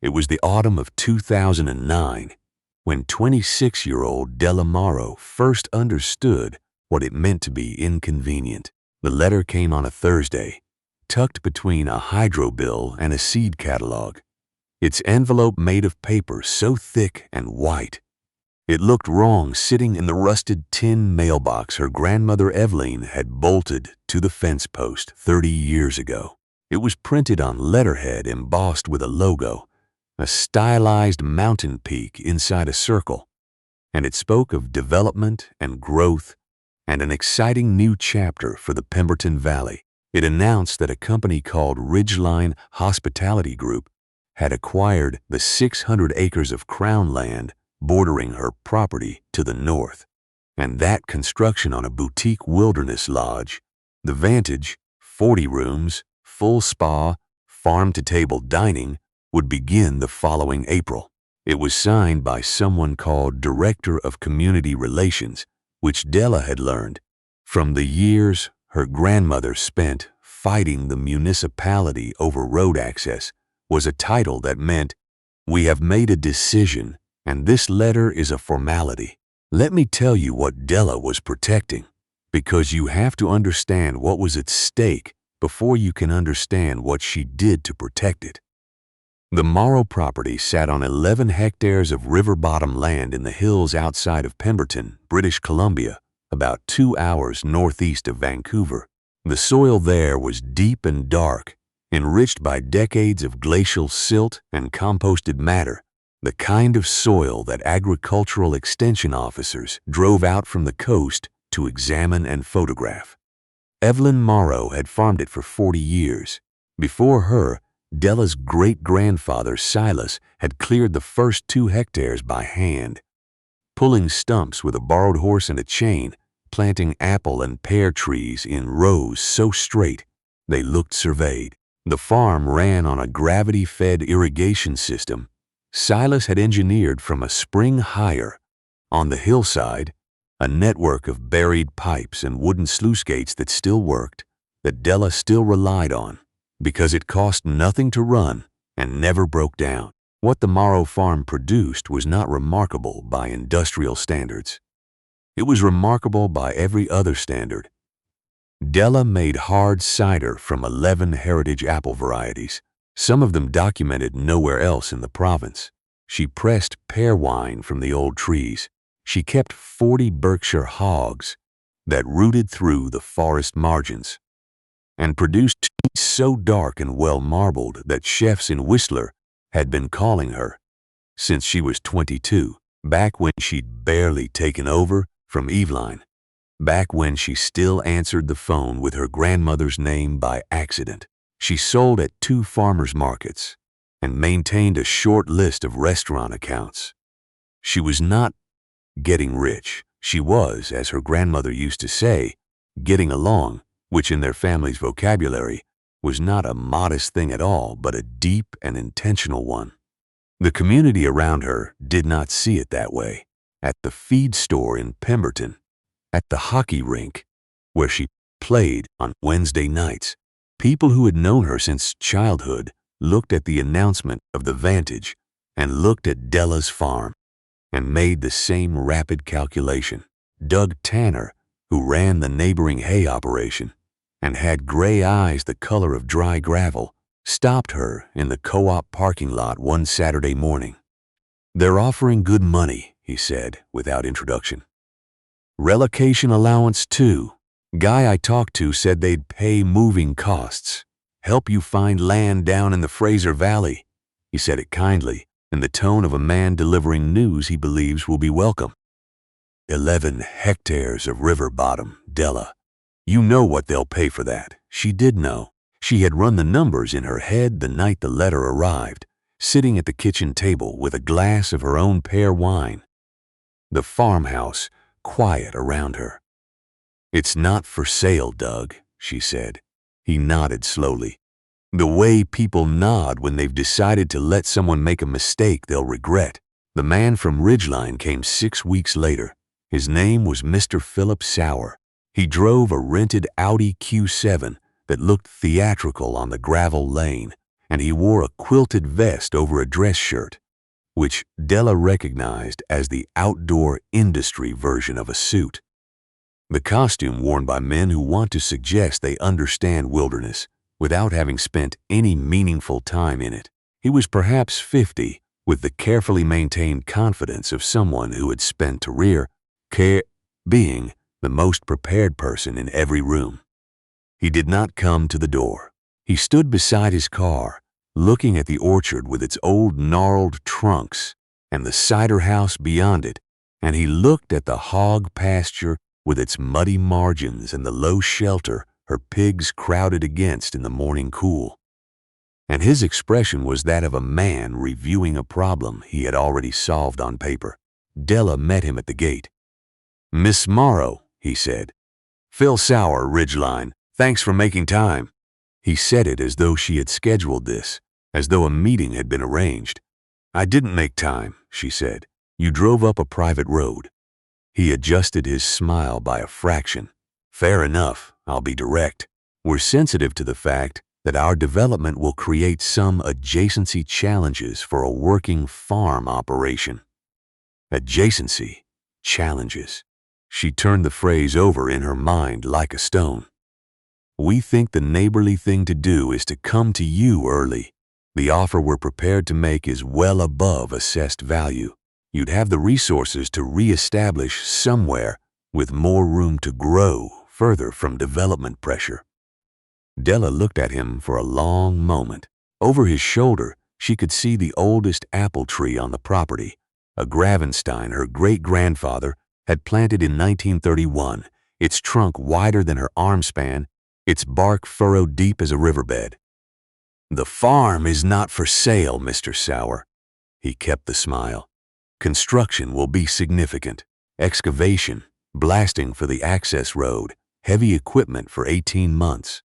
It was the autumn of 2009 when 26-year-old Della Morrow first understood what it meant to be inconvenient. The letter came on a Thursday, tucked between a hydro bill and a seed catalog. Its envelope made of paper so thick and white, it looked wrong sitting in the rusted tin mailbox her grandmother Evelyn had bolted to the fence post 30 years ago. It was printed on letterhead embossed with a logo, a stylized mountain peak inside a circle, and it spoke of development and growth and an exciting new chapter for the Pemberton Valley. It announced that a company called Ridgeline Hospitality Group had acquired the 600 acres of crown land bordering her property to the north, and that construction on a boutique wilderness lodge, the Vantage, 40 rooms, full spa, farm-to-table dining, would begin the following April. It was signed by someone called Director of Community Relations, which Della had learned from the years her grandmother spent fighting the municipality over road access was a title that meant, "We have made a decision, and this letter is a formality." Let me tell you what Della was protecting, because you have to understand what was at stake before you can understand what she did to protect it. The Morrow property sat on 11 hectares of river-bottom land in the hills outside of Pemberton, British Columbia, about 2 hours northeast of Vancouver. The soil there was deep and dark, enriched by decades of glacial silt and composted matter, the kind of soil that agricultural extension officers drove out from the coast to examine and photograph. Evelyn Morrow had farmed it for 40 years. Before her, Della's great-grandfather Silas had cleared the first 2 hectares by hand, pulling stumps with a borrowed horse and a chain, planting apple and pear trees in rows so straight they looked surveyed. The farm ran on a gravity-fed irrigation system Silas had engineered from a spring higher. On the hillside, a network of buried pipes and wooden sluice gates that still worked, that Della still relied on, because it cost nothing to run and never broke down. What the Morrow farm produced was not remarkable by industrial standards. It was remarkable by every other standard. Della made hard cider from 11 heritage apple varieties, some of them documented nowhere else in the province. She pressed pear wine from the old trees. She kept 40 Berkshire hogs that rooted through the forest margins, and produced tea so dark and well marbled that chefs in Whistler had been calling her since she was 22, back when she'd barely taken over from Eveline, back when she still answered the phone with her grandmother's name by accident. She sold at 2 farmers' markets and maintained a short list of restaurant accounts. She was not getting rich. She was, as her grandmother used to say, getting along, which in their family's vocabulary was not a modest thing at all, but a deep and intentional one. The community around her did not see it that way. At the feed store in Pemberton, at the hockey rink where she played on Wednesday nights, people who had known her since childhood looked at the announcement of the Vantage and looked at Della's farm and made the same rapid calculation. Doug Tanner, who ran the neighboring hay operation and had gray eyes the color of dry gravel, stopped her in the co-op parking lot one Saturday morning. "They're offering good money," he said without introduction. "Relocation allowance too. Guy I talked to said they'd pay moving costs, help you find land down in the Fraser Valley." He said it kindly, in the tone of a man delivering news he believes will be welcome. 11 hectares of river bottom, Della. You know what they'll pay for that. She did know. She had run the numbers in her head the night the letter arrived, sitting at the kitchen table with a glass of her own pear wine. The farmhouse quiet around her. "It's not for sale, Doug," she said. He nodded slowly. The way people nod when they've decided to let someone make a mistake they'll regret. The man from Ridgeline came 6 weeks later. His name was Mr. Philip Sauer. He drove a rented Audi Q7 that looked theatrical on the gravel lane and he wore a quilted vest over a dress shirt, which Della recognized as the outdoor industry version of a suit. The costume worn by men who want to suggest they understand wilderness without having spent any meaningful time in it. He was perhaps 50, with the carefully maintained confidence of someone who had spent being the most prepared person in every room. He did not come to the door. He stood beside his car, looking at the orchard with its old gnarled trunks and the cider house beyond it, and he looked at the hog pasture with its muddy margins and the low shelter her pigs crowded against in the morning cool. And his expression was that of a man reviewing a problem he had already solved on paper. Della met him at the gate. "Miss Morrow," he said. "Phil Sauer, Ridgeline. Thanks for making time." He said it as though she had scheduled this, as though a meeting had been arranged. "I didn't make time," she said. "You drove up a private road." He adjusted his smile by a fraction. "Fair enough, I'll be direct. We're sensitive to the fact that our development will create some adjacency challenges for a working farm operation." Adjacency, challenges. She turned the phrase over in her mind like a stone. "We think the neighborly thing to do is to come to you early. The offer we're prepared to make is well above assessed value. You'd have the resources to reestablish somewhere with more room to grow further from development pressure." Della looked at him for a long moment. Over his shoulder, she could see the oldest apple tree on the property, a Gravenstein her great-grandfather had planted in 1931, its trunk wider than her arm span, its bark furrowed deep as a riverbed. "The farm is not for sale, Mr. Sauer." He kept the smile. "Construction will be significant. Excavation, blasting for the access road, heavy equipment for 18 months.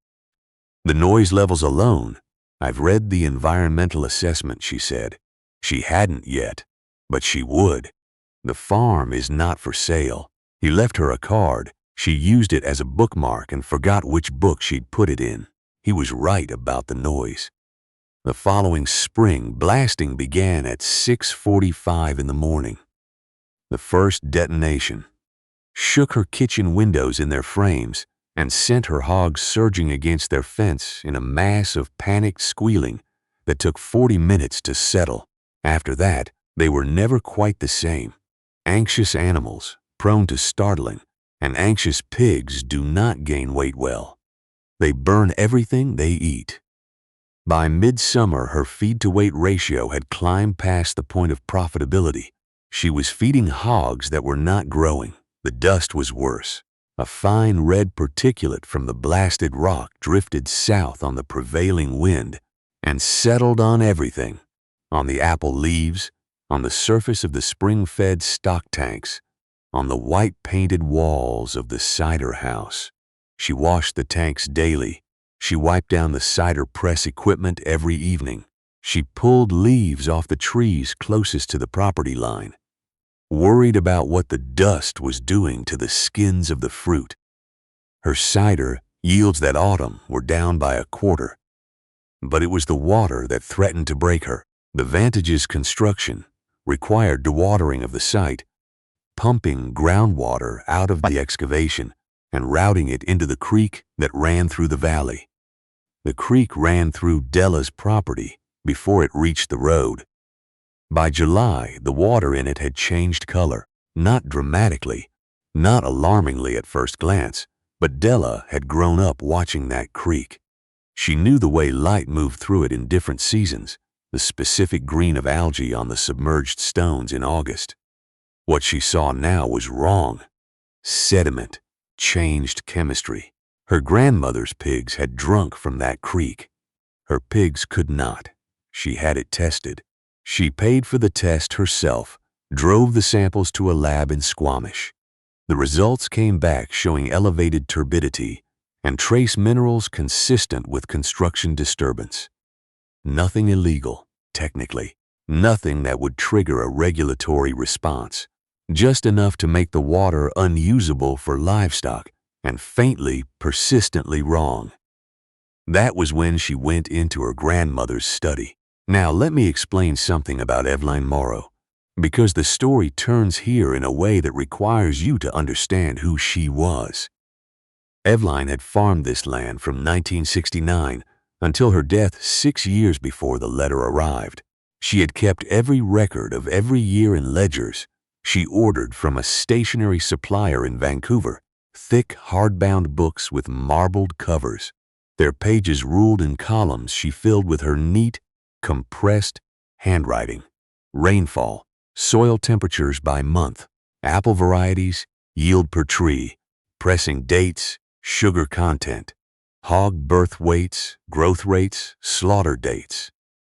The noise levels alone, I've read the environmental assessment," she said. She hadn't yet, but she would. "The farm is not for sale." He left her a card. She used it as a bookmark and forgot which book she'd put it in. He was right about the noise. The following spring, blasting began at 6:45 in the morning. The first detonation shook her kitchen windows in their frames and sent her hogs surging against their fence in a mass of panicked squealing that took 40 minutes to settle. After that, they were never quite the same. Anxious animals, prone to startling, and anxious pigs do not gain weight well. They burn everything they eat. By midsummer, her feed-to-weight ratio had climbed past the point of profitability. She was feeding hogs that were not growing. The dust was worse. A fine red particulate from the blasted rock drifted south on the prevailing wind and settled on everything, on the apple leaves, on the surface of the spring-fed stock tanks, on the white-painted walls of the cider house. She washed the tanks daily. She wiped down the cider press equipment every evening. She pulled leaves off the trees closest to the property line, worried about what the dust was doing to the skins of the fruit. Her cider yields that autumn were down by a quarter. But it was the water that threatened to break her. The Vantage's construction required dewatering of the site, pumping groundwater out of the excavation and routing it into the creek that ran through the valley. The creek ran through Della's property before it reached the road. By July, the water in it had changed color, not dramatically, not alarmingly at first glance, but Della had grown up watching that creek. She knew the way light moved through it in different seasons, the specific green of algae on the submerged stones in August. What she saw now was wrong. Sediment, changed chemistry. Her grandmother's pigs had drunk from that creek. Her pigs could not. She had it tested. She paid for the test herself, drove the samples to a lab in Squamish. The results came back showing elevated turbidity and trace minerals consistent with construction disturbance. Nothing illegal, technically. Nothing that would trigger a regulatory response. Just enough to make the water unusable for livestock and faintly, persistently wrong. That was when she went into her grandmother's study. Now let me explain something about Evelyn Morrow, because the story turns here in a way that requires you to understand who she was. Evelyn had farmed this land from 1969 until her death 6 years before the letter arrived. She had kept every record of every year in ledgers. She ordered from a stationery supplier in Vancouver thick, hardbound books with marbled covers. Their pages ruled in columns she filled with her neat, compressed handwriting. Rainfall, soil temperatures by month, apple varieties, yield per tree, pressing dates, sugar content, hog birth weights, growth rates, slaughter dates,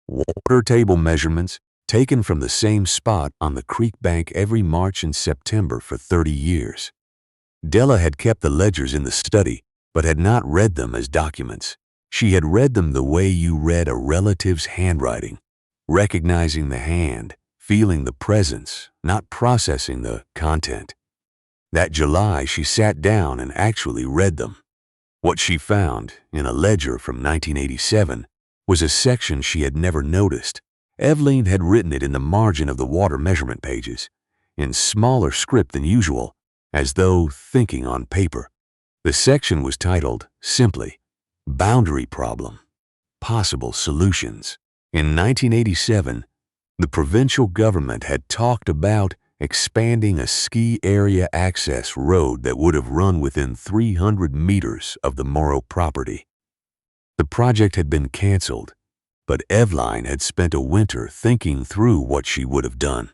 water table measurements taken from the same spot on the creek bank every March and September for 30 years. Della had kept the ledgers in the study, but had not read them as documents. She had read them the way you read a relative's handwriting, recognizing the hand, feeling the presence, not processing the content. That July, she sat down and actually read them. What she found, in a ledger from 1987, was a section she had never noticed. Evelyn had written it in the margin of the water measurement pages, in smaller script than usual, as though thinking on paper. The section was titled, simply, Boundary Problem, Possible Solutions. In 1987, the provincial government had talked about expanding a ski area access road that would have run within 300 meters of the Morrow property. The project had been canceled, but Evelyn had spent a winter thinking through what she would have done.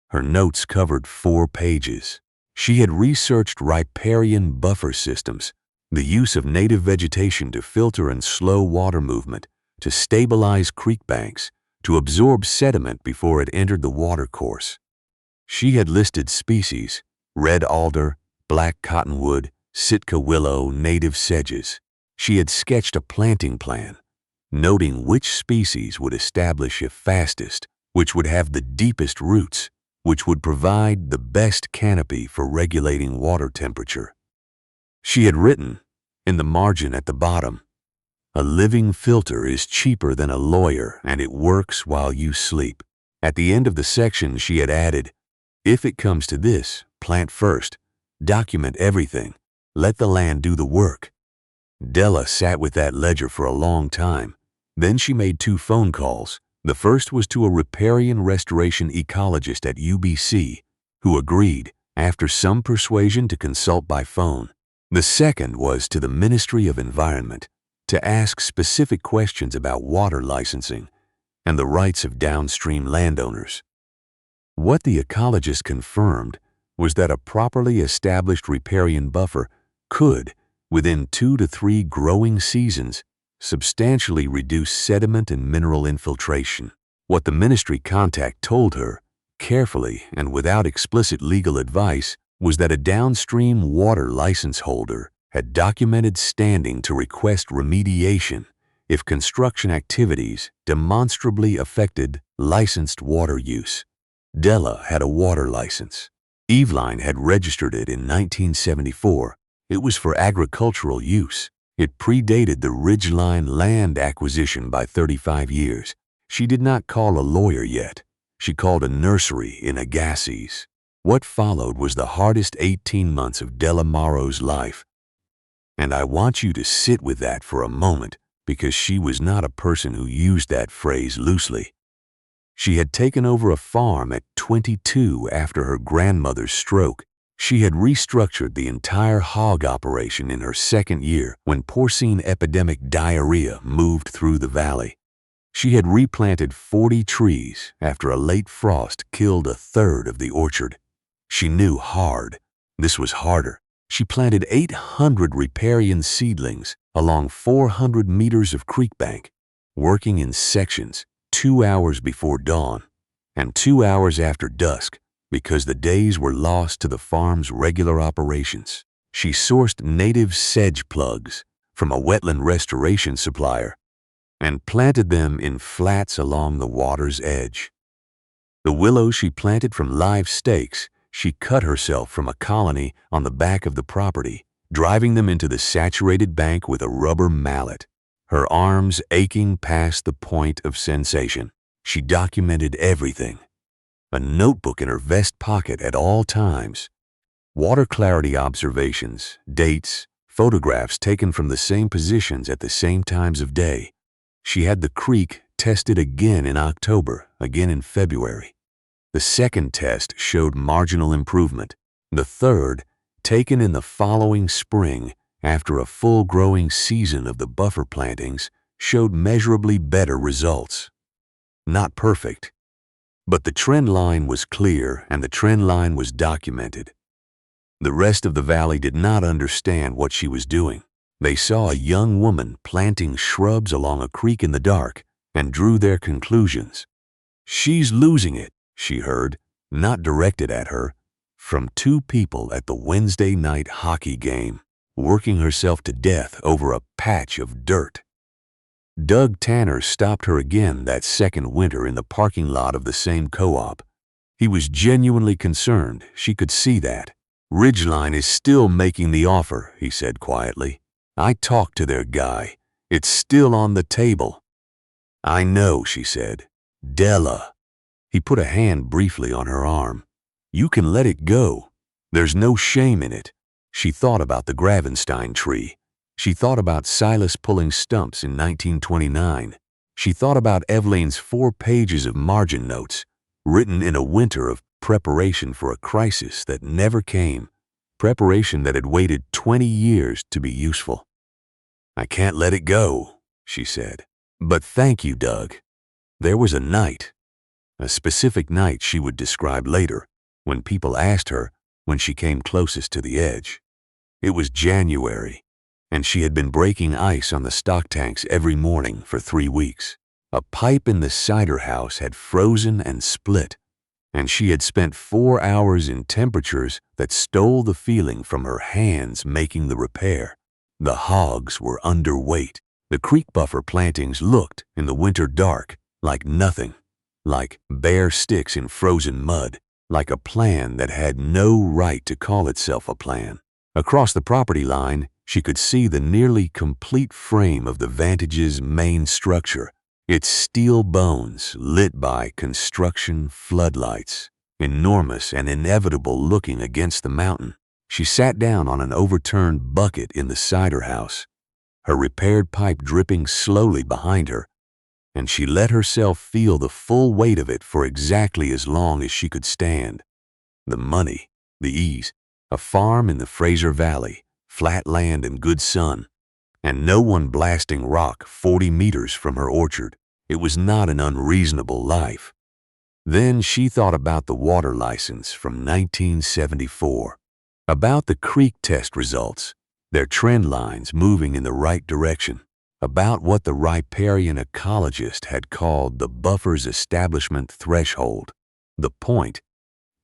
Her notes covered 4 pages. She had researched riparian buffer systems, the use of native vegetation to filter and slow water movement, to stabilize creek banks, to absorb sediment before it entered the watercourse. She had listed species: red alder, black cottonwood, Sitka willow, native sedges. She had sketched a planting plan, noting which species would establish if fastest, which would have the deepest roots, which would provide the best canopy for regulating water temperature. She had written, in the margin at the bottom, "A living filter is cheaper than a lawyer and it works while you sleep." At the end of the section she had added, "If it comes to this, plant first, document everything, let the land do the work." Della sat with that ledger for a long time. Then she made 2 phone calls. The first was to a riparian restoration ecologist at UBC, who agreed, after some persuasion, to consult by phone. The second was to the Ministry of Environment, to ask specific questions about water licensing and the rights of downstream landowners. What the ecologist confirmed was that a properly established riparian buffer could, within 2 to 3 growing seasons, substantially reduce sediment and mineral infiltration. What the ministry contact told her, carefully and without explicit legal advice, was that a downstream water license holder had documented standing to request remediation if construction activities demonstrably affected licensed water use. Della had a water license. Evelyn had registered it in 1974. It was for agricultural use. It predated the Ridgeline land acquisition by 35 years. She did not call a lawyer yet. She called a nursery in Agassiz. What followed was the hardest 18 months of Della Morrow's life. And I want you to sit with that for a moment, because she was not a person who used that phrase loosely. She had taken over a farm at 22 after her grandmother's stroke. She had restructured the entire hog operation in her 2nd year when porcine epidemic diarrhea moved through the valley. She had replanted 40 trees after a late frost killed 1/3 of the orchard. She knew hard. This was harder. She planted 800 riparian seedlings along 400 meters of creek bank, working in sections, 2 hours before dawn and 2 hours after dusk, because the days were lost to the farm's regular operations. She sourced native sedge plugs from a wetland restoration supplier and planted them in flats along the water's edge. The willows she planted from live stakes, she cut herself from a colony on the back of the property, driving them into the saturated bank with a rubber mallet. her arms aching past the point of sensation. She documented everything. A notebook in her vest pocket at all times. Water clarity observations, dates, photographs taken from the same positions at the same times of day. She had the creek tested again in October, again in February. The second test showed marginal improvement. The third, taken in the following spring after a full growing season of the buffer plantings, showed measurably better results. Not perfect, but the trend line was clear and the trend line was documented. The rest of the valley did not understand what she was doing. They saw a young woman planting shrubs along a creek in the dark and drew their conclusions. "She's losing it," she heard, not directed at her, from two people at the Wednesday night hockey game, working herself to death over a patch of dirt. Doug Tanner stopped her again that second winter in the parking lot of the same co-op. He was genuinely concerned. She could see that. "Ridgeline is still making the offer," he said quietly. "I talked to their guy. It's still on the table." "I know," she said. "Della." He put a hand briefly on her arm. "You can let it go. There's no shame in it." She thought about the Gravenstein tree. She thought about Silas pulling stumps in 1929. She thought about Eveline's 4 pages of margin notes, written in a winter of preparation for a crisis that never came, preparation that had waited 20 years to be useful. "I can't let it go," she said. "But thank you, Doug." There was a night, a specific night she would describe later, when people asked her when she came closest to the edge. It was January, and she had been breaking ice on the stock tanks every morning for 3 weeks. A pipe in the cider house had frozen and split, and she had spent 4 hours in temperatures that stole the feeling from her hands making the repair. The hogs were underweight. The creek buffer plantings looked, in the winter dark, like nothing, like bare sticks in frozen mud, like a plan that had no right to call itself a plan. Across the property line, she could see the nearly complete frame of the Vantage's main structure, its steel bones lit by construction floodlights, enormous and inevitable looking against the mountain. She sat down on an overturned bucket in the cider house, her repaired pipe dripping slowly behind her, and she let herself feel the full weight of it for exactly as long as she could stand. The money, the ease, a farm in the Fraser Valley, flat land and good sun, and no one blasting rock 40 meters from her orchard. It was not an unreasonable life. Then she thought about the water license from 1974, about the creek test results, their trend lines moving in the right direction, about what the riparian ecologist had called the buffer's establishment threshold, the point,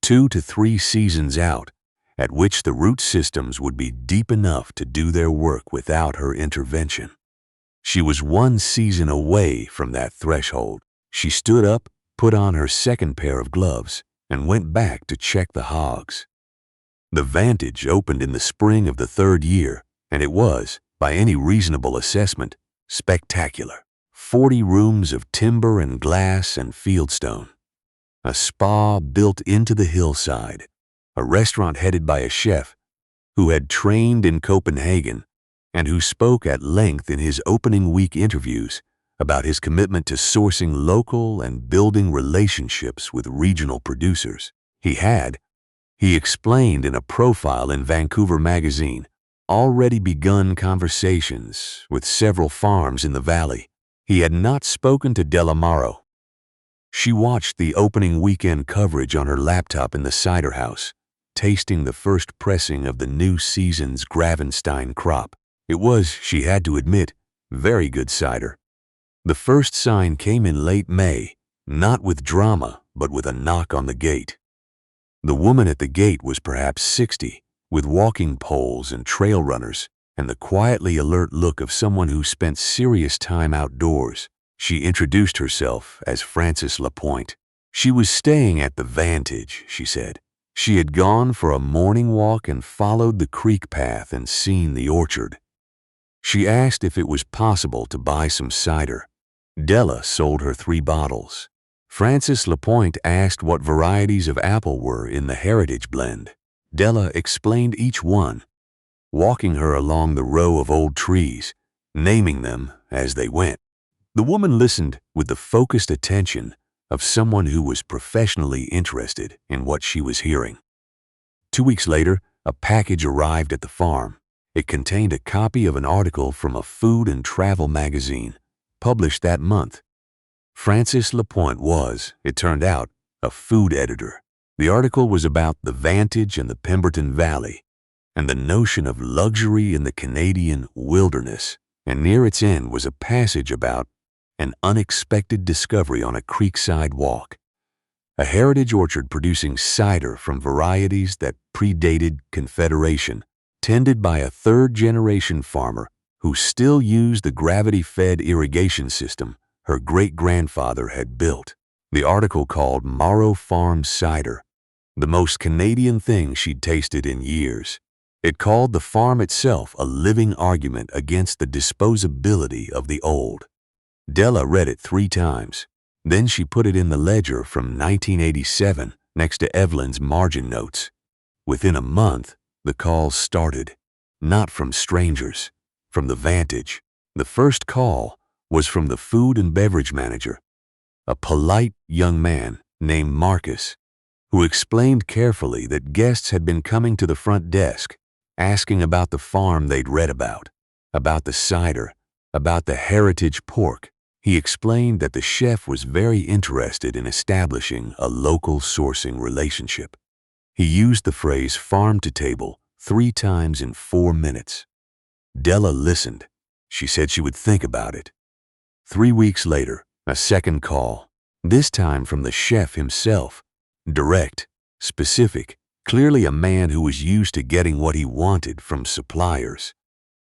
2 to 3 seasons out, at which the root systems would be deep enough to do their work without her intervention. She was 1 season away from that threshold. She stood up, put on her second pair of gloves, and went back to check the hogs. The Vantage opened in the spring of the 3rd year, and it was, by any reasonable assessment, spectacular. 40 rooms of timber and glass and fieldstone. A spa built into the hillside. A restaurant headed by a chef who had trained in Copenhagen and who spoke at length in his opening week interviews about his commitment to sourcing local and building relationships with regional producers. He explained in a profile in Vancouver magazine, already begun conversations with several farms in the valley. He had not spoken to Delamaro. She watched the opening weekend coverage on her laptop in the cider house, tasting the first pressing of the new season's Gravenstein crop. It was, she had to admit, very good cider. The first sign came in late May, not with drama, but with a knock on the gate. The woman at the gate was perhaps 60, with walking poles and trail runners, and the quietly alert look of someone who spent serious time outdoors. She introduced herself as Frances Lapointe. She was staying at the Vantage, she said. She had gone for a morning walk and followed the creek path and seen the orchard. She asked if it was possible to buy some cider. Della sold her 3 bottles. Frances Lapointe asked what varieties of apple were in the Heritage blend. Della explained each one, walking her along the row of old trees, naming them as they went. The woman listened with the focused attention of someone who was professionally interested in what she was hearing. 2 weeks later, a package arrived at the farm. It contained a copy of an article from a food and travel magazine, published that month. Frances Lapointe was, it turned out, a food editor. The article was about the Vantage and the Pemberton Valley, and the notion of luxury in the Canadian wilderness, and near its end was a passage about an unexpected discovery on a creekside walk. A heritage orchard producing cider from varieties that predated Confederation, tended by a third-generation farmer who still used the gravity-fed irrigation system her great-grandfather had built. The article called Morrow Farm Cider the most Canadian thing she'd tasted in years. It called the farm itself a living argument against the disposability of the old. Della read it 3 times. Then she put it in the ledger from 1987 next to Evelyn's margin notes. Within a month, the calls started. Not from strangers, from the Vantage. The first call was from the food and beverage manager, a polite young man named Marcus, who explained carefully that guests had been coming to the front desk, asking about the farm they'd read about the cider, about the heritage pork. He explained that the chef was very interested in establishing a local sourcing relationship. He used the phrase farm to table 3 times in 4 minutes. Della listened. She said she would think about it. 3 weeks later, a second call, this time from the chef himself. Direct, specific, clearly a man who was used to getting what he wanted from suppliers.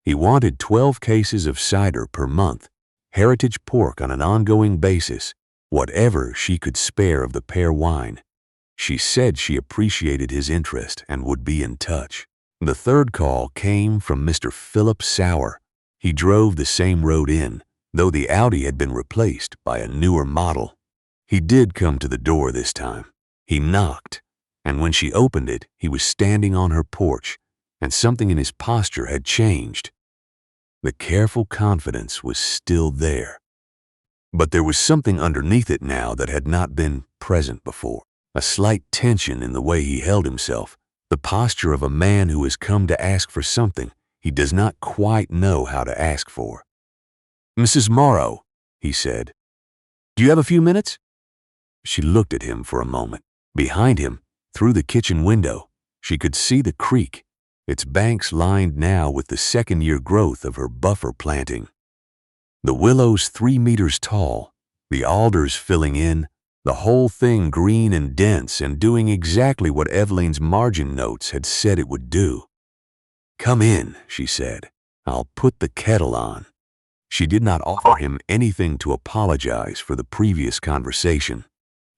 He wanted 12 cases of cider per month, heritage pork on an ongoing basis, whatever she could spare of the pear wine. She said she appreciated his interest and would be in touch. The third call came from Mr. Philip Sauer. He drove the same road in, though the Audi had been replaced by a newer model. He did come to the door this time. He knocked, and when she opened it, he was standing on her porch, and something in his posture had changed. The careful confidence was still there. But there was something underneath it now that had not been present before. A slight tension in the way he held himself, the posture of a man who has come to ask for something he does not quite know how to ask for. "Mrs. Morrow," he said, "do you have a few minutes?" She looked at him for a moment. Behind him, through the kitchen window, she could see the creek, its banks lined now with the second-year growth of her buffer planting. The willows 3 meters tall, the alders filling in, the whole thing green and dense and doing exactly what Evelyn's margin notes had said it would do. "Come in," she said. "I'll put the kettle on." She did not offer him anything to apologize for the previous conversation.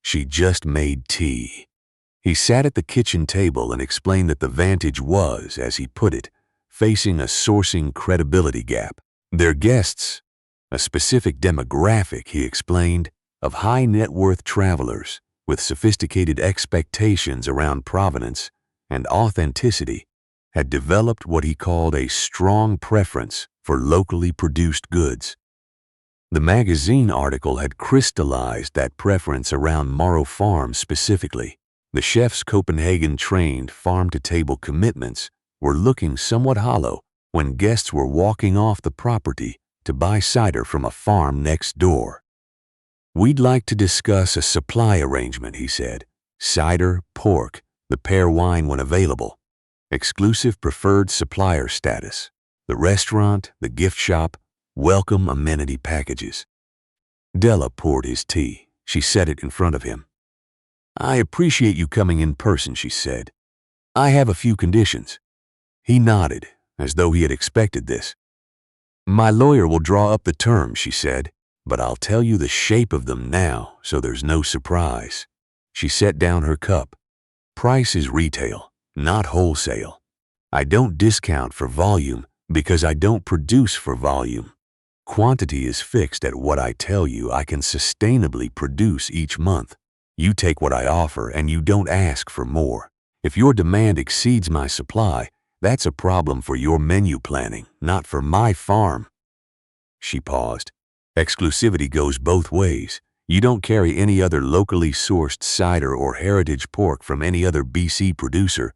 She just made tea. He sat at the kitchen table and explained that the Vantage was, as he put it, facing a sourcing credibility gap. Their guests, a specific demographic, he explained, of high net worth travelers with sophisticated expectations around provenance and authenticity, had developed what he called a strong preference for locally produced goods. The magazine article had crystallized that preference around Morrow Farm specifically. The chef's Copenhagen-trained farm-to-table commitments were looking somewhat hollow when guests were walking off the property to buy cider from a farm next door. "We'd like to discuss a supply arrangement," he said. "Cider, pork, the pear wine when available. Exclusive preferred supplier status. The restaurant, the gift shop, welcome amenity packages." Della poured his tea. She set it in front of him. "I appreciate you coming in person," she said. "I have a few conditions." He nodded, as though he had expected this. "My lawyer will draw up the terms," she said, "but I'll tell you the shape of them now, so there's no surprise." She set down her cup. "Price is retail, not wholesale. I don't discount for volume, Because I don't produce for volume. Quantity is fixed at what I tell you I can sustainably produce each month. You take what I offer and you don't ask for more. If your demand exceeds my supply, that's a problem for your menu planning, not for my farm. She paused. Exclusivity goes both ways. You don't carry any other locally sourced cider or heritage pork from any other BC producer.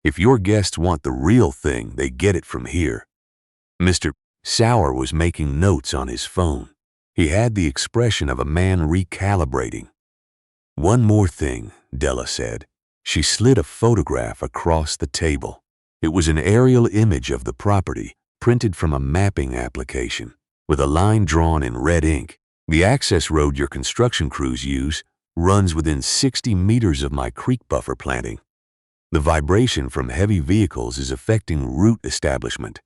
If your guests want the real thing, they get it from here. Mr. Sauer was making notes on his phone. He had the expression of a man recalibrating. One more thing, Della said. She slid a photograph across the table. It was an aerial image of the property, printed from a mapping application, with a line drawn in red ink. The access road your construction crews use runs within 60 meters of my creek buffer planting. The vibration from heavy vehicles is affecting route establishment.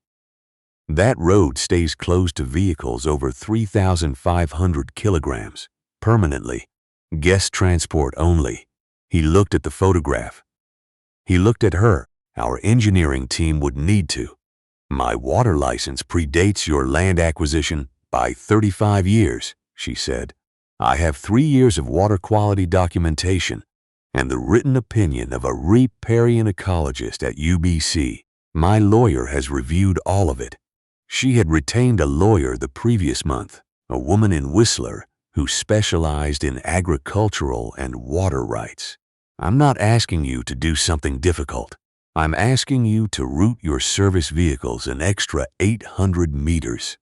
That road stays closed to vehicles over 3,500 kilograms, permanently. Guest transport only. He looked at the photograph. He looked at her. Our engineering team would need to. My water license predates your land acquisition by 35 years, she said. I have 3 years of water quality documentation and the written opinion of a riparian ecologist at UBC. My lawyer has reviewed all of it. She had retained a lawyer the previous month, a woman in Whistler who specialized in agricultural and water rights. I'm not asking you to do something difficult. I'm asking you to route your service vehicles an extra 800 meters.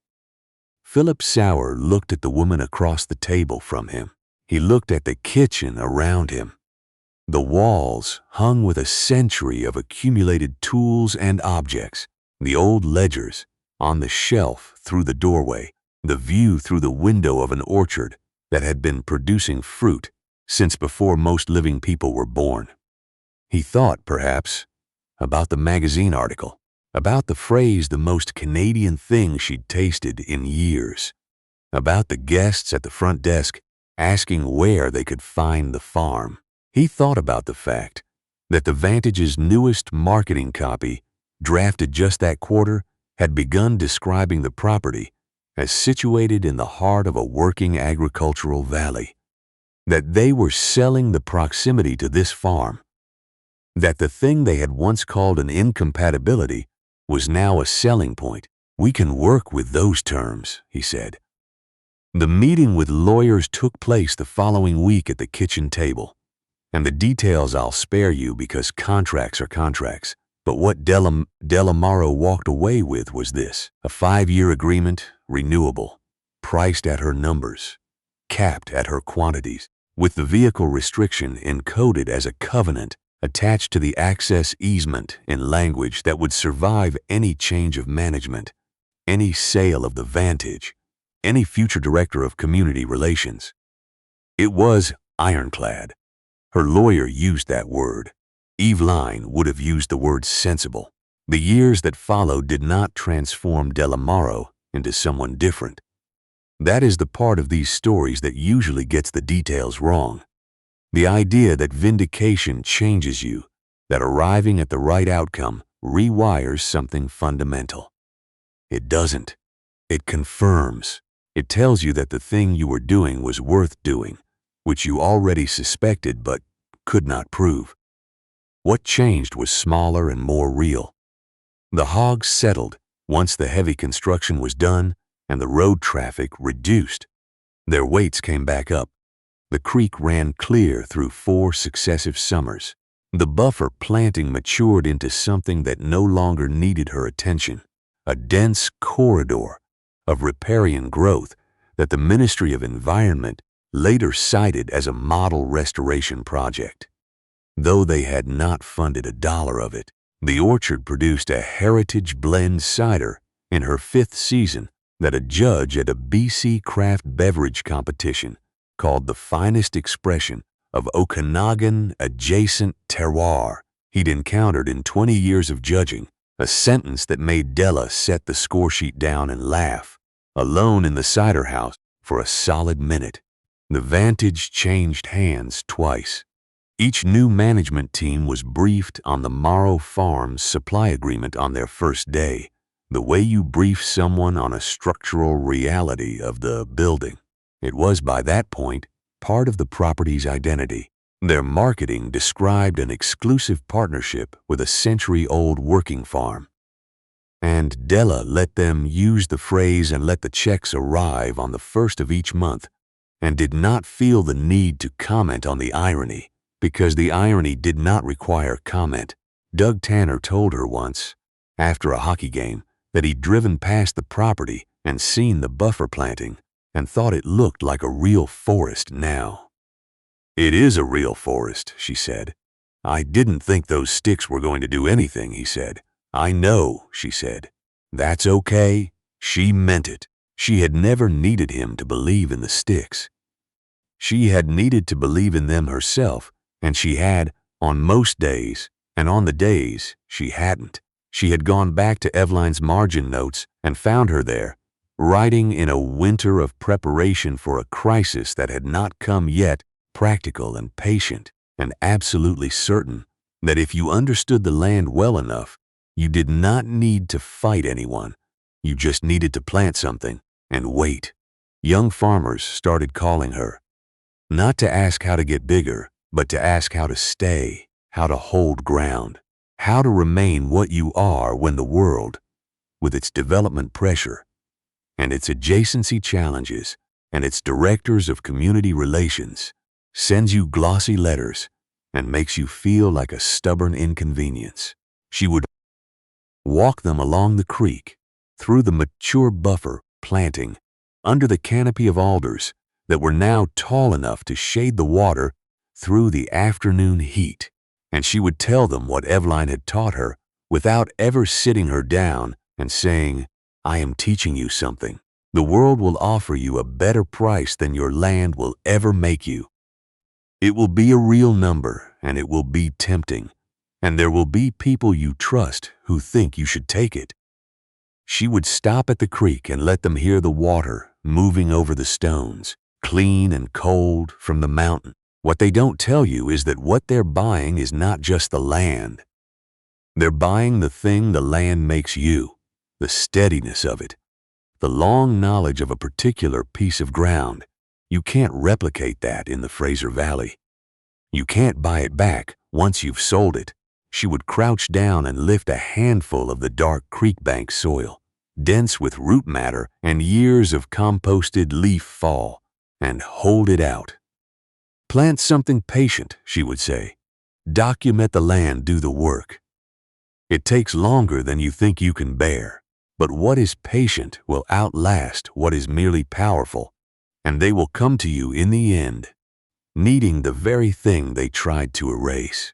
Philip Sauer looked at the woman across the table from him. He looked at the kitchen around him. The walls hung with a century of accumulated tools and objects, the old ledgers on the shelf through the doorway, the view through the window of an orchard that had been producing fruit since before most living people were born. He thought, perhaps, about the magazine article, about the phrase the most Canadian thing she'd tasted in years, about the guests at the front desk asking where they could find the farm. He thought about the fact that the Vantage's newest marketing copy, drafted just that quarter, had begun describing the property as situated in the heart of a working agricultural valley, that they were selling the proximity to this farm, that the thing they had once called an incompatibility was now a selling point. We can work with those terms, he said. The meeting with lawyers took place the following week at the kitchen table, and the details I'll spare you because contracts are contracts. But what Delamaro walked away with was this: a 5-year agreement, renewable, priced at her numbers, capped at her quantities, with the vehicle restriction encoded as a covenant attached to the access easement in language that would survive any change of management, any sale of the Vantage, any future director of community relations. It was ironclad. Her lawyer used that word. Eveline would have used the word sensible. The years that followed did not transform Delamaro into someone different. That is the part of these stories that usually gets the details wrong. The idea that vindication changes you, that arriving at the right outcome rewires something fundamental. It doesn't. It confirms. It tells you that the thing you were doing was worth doing, which you already suspected but could not prove. What changed was smaller and more real. The hogs settled once the heavy construction was done and the road traffic reduced. Their weights came back up. The creek ran clear through 4 successive summers. The buffer planting matured into something that no longer needed her attention, a dense corridor of riparian growth that the Ministry of Environment later cited as a model restoration project. Though they had not funded $1 of it, the orchard produced a heritage blend cider in her 5th season that a judge at a BC craft beverage competition called the finest expression of Okanagan-adjacent terroir he'd encountered in 20 years of judging, a sentence that made Della set the score sheet down and laugh, alone in the cider house for a solid minute. The Vantage changed hands twice. Each new management team was briefed on the Morrow Farms supply agreement on their first day, the way you brief someone on a structural reality of the building. It was, by that point, part of the property's identity. Their marketing described an exclusive partnership with a century-old working farm. And Della let them use the phrase and let the checks arrive on the first of each month, and did not feel the need to comment on the irony, because the irony did not require comment. Doug Tanner told her once, after a hockey game, that he'd driven past the property and seen the buffer planting and thought it looked like a real forest now. "It is a real forest," she said. "I didn't think those sticks were going to do anything," he said. "I know," she said. "That's okay." She meant it. She had never needed him to believe in the sticks. She had needed to believe in them herself, and she had, on most days, and on the days she hadn't. She had gone back to Eveline's margin notes and found her there, writing in a winter of preparation for a crisis that had not come yet, practical and patient, and absolutely certain that if you understood the land well enough, you did not need to fight anyone. You just needed to plant something and wait. Young farmers started calling her, not to ask how to get bigger, but to ask how to stay, how to hold ground, how to remain what you are when the world, with its development pressure, and its adjacency challenges, and its directors of community relations, sends you glossy letters and makes you feel like a stubborn inconvenience. She would walk them along the creek, through the mature buffer planting, under the canopy of alders that were now tall enough to shade the water through the afternoon heat, and she would tell them what Eveline had taught her without ever sitting her down and saying, "I am teaching you something. The world will offer you a better price than your land will ever make you. It will be a real number, and it will be tempting, and there will be people you trust who think you should take it." She would stop at the creek and let them hear the water moving over the stones, clean and cold from the mountain. What they don't tell you is that what they're buying is not just the land. They're buying the thing the land makes you, the steadiness of it, the long knowledge of a particular piece of ground. You can't replicate that in the Fraser Valley. You can't buy it back once you've sold it. She would crouch down and lift a handful of the dark creek bank soil, dense with root matter and years of composted leaf fall, and hold it out. "Plant something patient," she would say. "Document the land do the work. It takes longer than you think you can bear, but what is patient will outlast what is merely powerful, and they will come to you in the end, needing the very thing they tried to erase."